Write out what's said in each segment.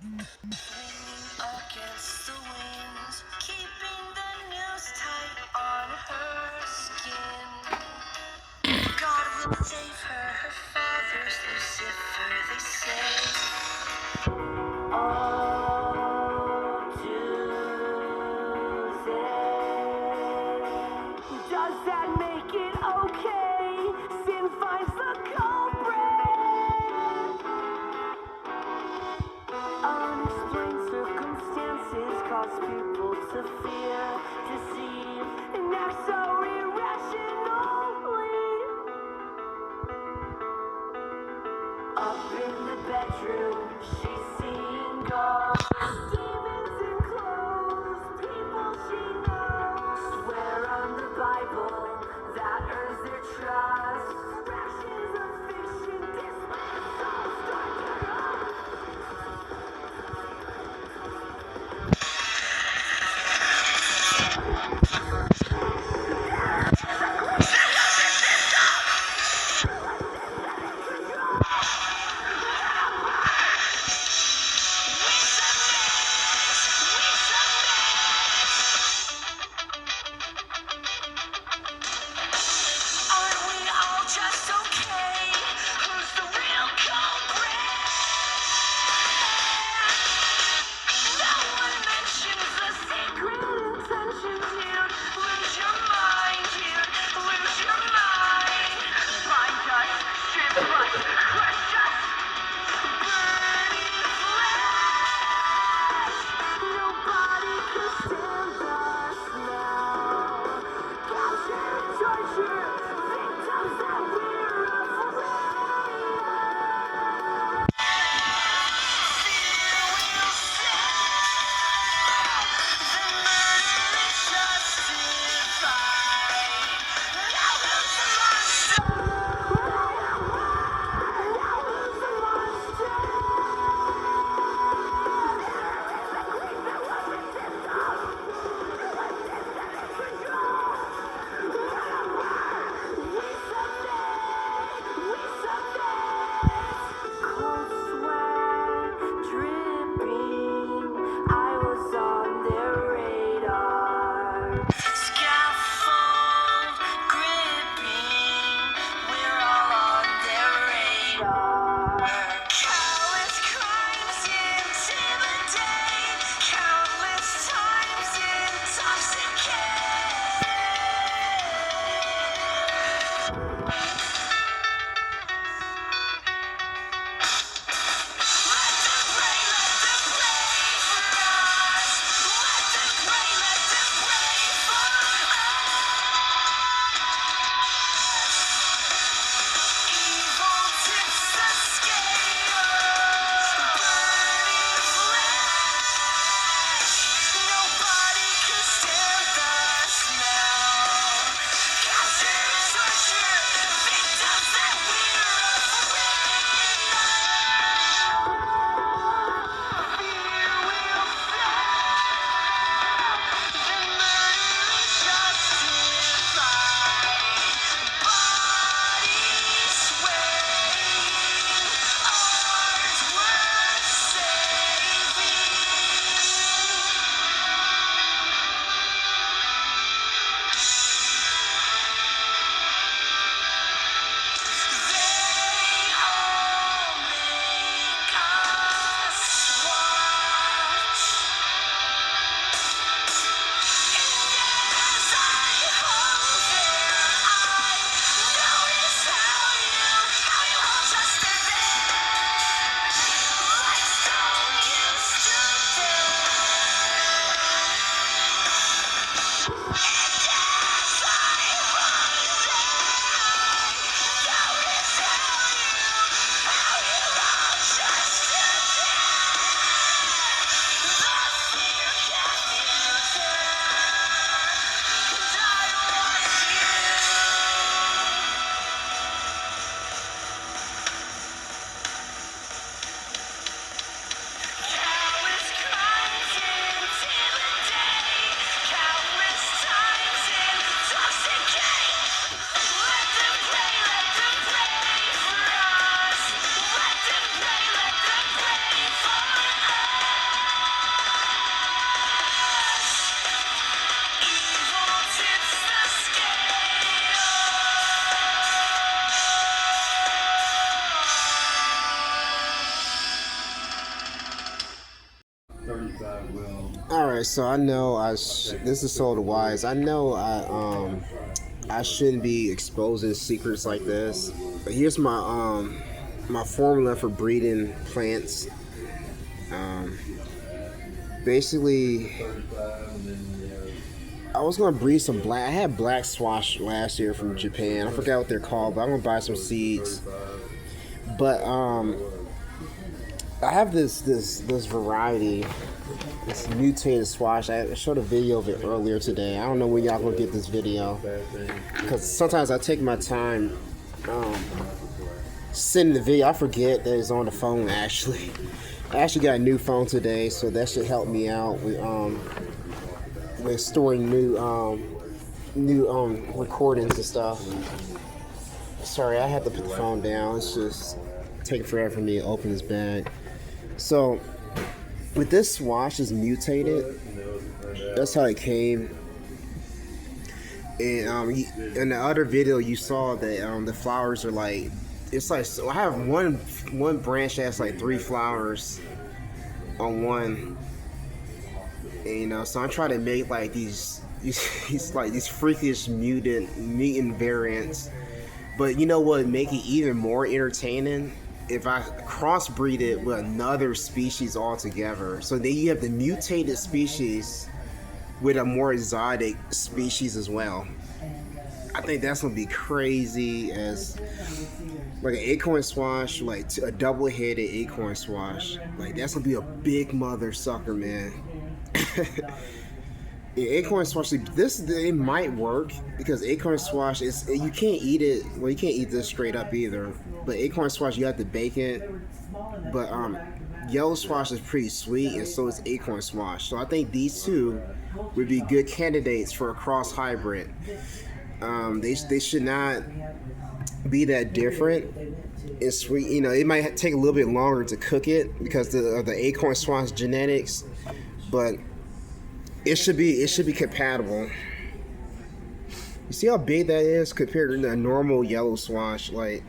Against the winds, keeping the news tight on her skin. God will save her, her father's Lucifer, they say. Oh, Tuesday. Does that make it okay? Sin finds the culprit. Unexplained circumstances cause people to fear, deceive, and act so irrationally. All right, so I know this is so wise. I know I shouldn't be exposing secrets like this. But here's my formula for breeding plants. Um, Basically, I was gonna breed some black. I had black squash last year from Japan. I forgot what they're called, but I'm gonna buy some seeds. But I have this variety, this mutated squash. I showed a video of it earlier today. I don't know when y'all gonna get this video, because sometimes I take my time sending the video. I forget that it's on the phone actually. I actually got a new phone today, so that should help me out with storing new recordings and stuff. Sorry, I had to put the phone down. It's just taking forever for me to open this bag. So, with this squash is mutated. That's how it came. And in the other video, you saw that the flowers are like, it's like, so I have one branch that has like 3 flowers on one. And, so I'm trying to make like these freakish mutant variants. But you know what would make it even more entertaining? If I crossbreed it with another species altogether. So then you have the mutated species with a more exotic species as well. I think that's gonna be crazy, as like an acorn squash, like a double-headed acorn squash. Like that's gonna be a big mother sucker, man. Yeah, acorn squash, it might work because acorn squash is, you can't eat it. Well, you can't eat this straight up either. But acorn squash, you have to bake it. But yellow squash is pretty sweet, and so is acorn squash. So I think these two would be good candidates for a cross hybrid. They should not be that different. It's sweet, it might take a little bit longer to cook it because of the acorn squash genetics, but it should be compatible. You see how big that is compared to the normal yellow squash? Like,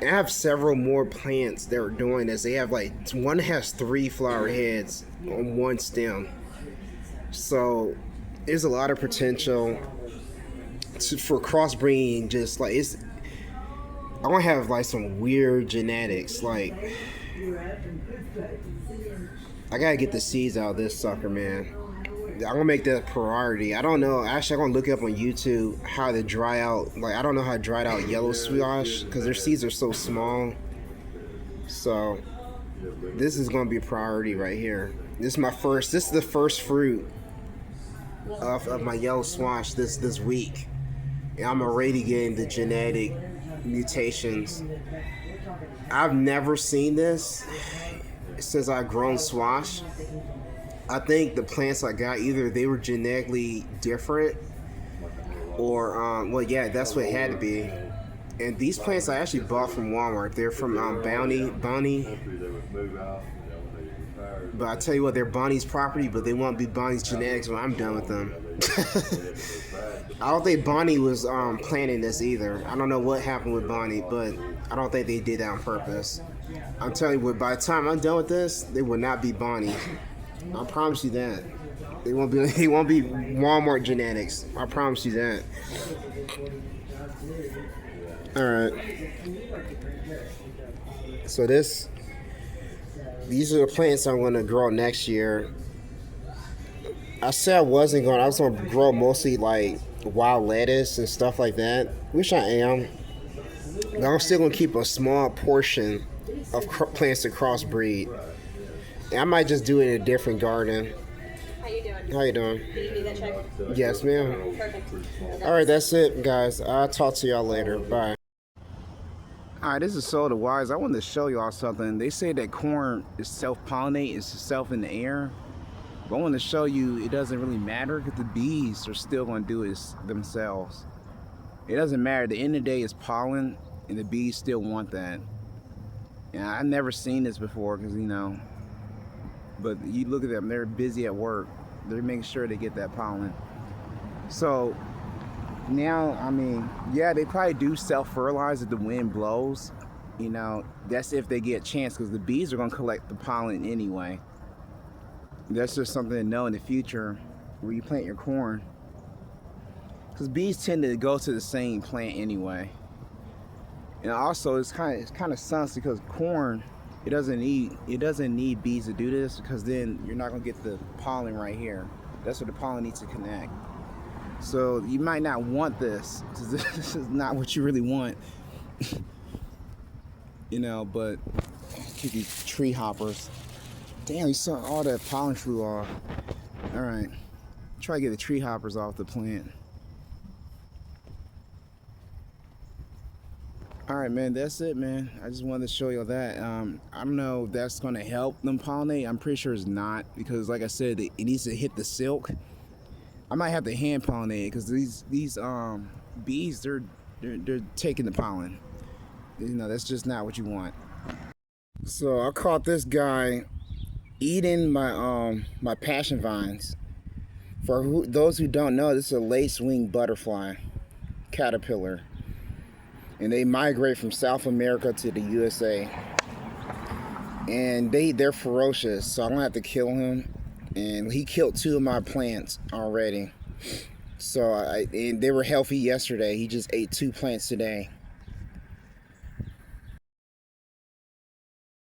I have several more plants that are doing this. They have like, one has 3 flower heads on one stem. So there's a lot of potential for crossbreeding. Just like, I want to have like some weird genetics. Like, I gotta get the seeds out of this sucker, man. I'm gonna make that a priority. I don't know. Actually, I'm gonna look up on YouTube how to dry out. Like, I don't know how to dry out yellow squash because their seeds are so small. So this is gonna be a priority right here. This is the first fruit of my yellow squash this week, and I'm already getting the genetic mutations. I've never seen this since I've grown squash. I think the plants I got, either they were genetically different or, well, yeah, that's what it had to be. And these plants I actually bought from Walmart. They're from Bonnie. But I tell you what, they're Bonnie's property, but they won't be Bonnie's genetics when I'm done with them. I don't think Bonnie was planning this either. I don't know what happened with Bonnie, but I don't think they did that on purpose. I'm telling you what, by the time I'm done with this, they will not be Bonnie. I promise you that. They won't be Walmart genetics. I promise you that. Alright. So these are the plants I'm gonna grow next year. I said I was gonna grow mostly like wild lettuce and stuff like that, which I am. But I'm still gonna keep a small portion of plants to crossbreed. I might just do it in a different garden. How you doing? How you doing? Do you need that check? Yes, ma'am. Perfect. Okay. All right, that's it, guys. I'll talk to y'all later. Bye. All right, this is Soda Wise. I wanted to show y'all something. They say that corn is self-pollinate, it's itself in the air. But I want to show you it doesn't really matter because the bees are still going to do it themselves. It doesn't matter. At the end of the day, it's pollen, and the bees still want that. And I've never seen this before because, but you look at them, they're busy at work. They're making sure they get that pollen. So now, yeah, they probably do self-fertilize if the wind blows. That's if they get a chance, because the bees are going to collect the pollen anyway. That's just something to know in the future where you plant your corn. Because bees tend to go to the same plant anyway. And also it's kind of sucks because corn, it doesn't need bees to do this, because then you're not gonna get the pollen right here. That's where the pollen needs to connect. So you might not want this. This is not what you really want. You know, but keep these tree hoppers. Damn, you saw all that pollen flew off. All right, try to get the tree hoppers off the plant. All right, man, that's it, man. I just wanted to show you that. I don't know if that's going to help them pollinate. I'm pretty sure it's not, because like I said, it needs to hit the silk. I might have to hand pollinate it, because these bees, they're taking the pollen. You know, that's just not what you want. So I caught this guy eating my passion vines. For those who don't know, this is a lace-winged butterfly caterpillar. And they migrate from South America to the USA. And they're ferocious, so I'm gonna have to kill him. And he killed 2 of my plants already. So and they were healthy yesterday. He just ate 2 plants today.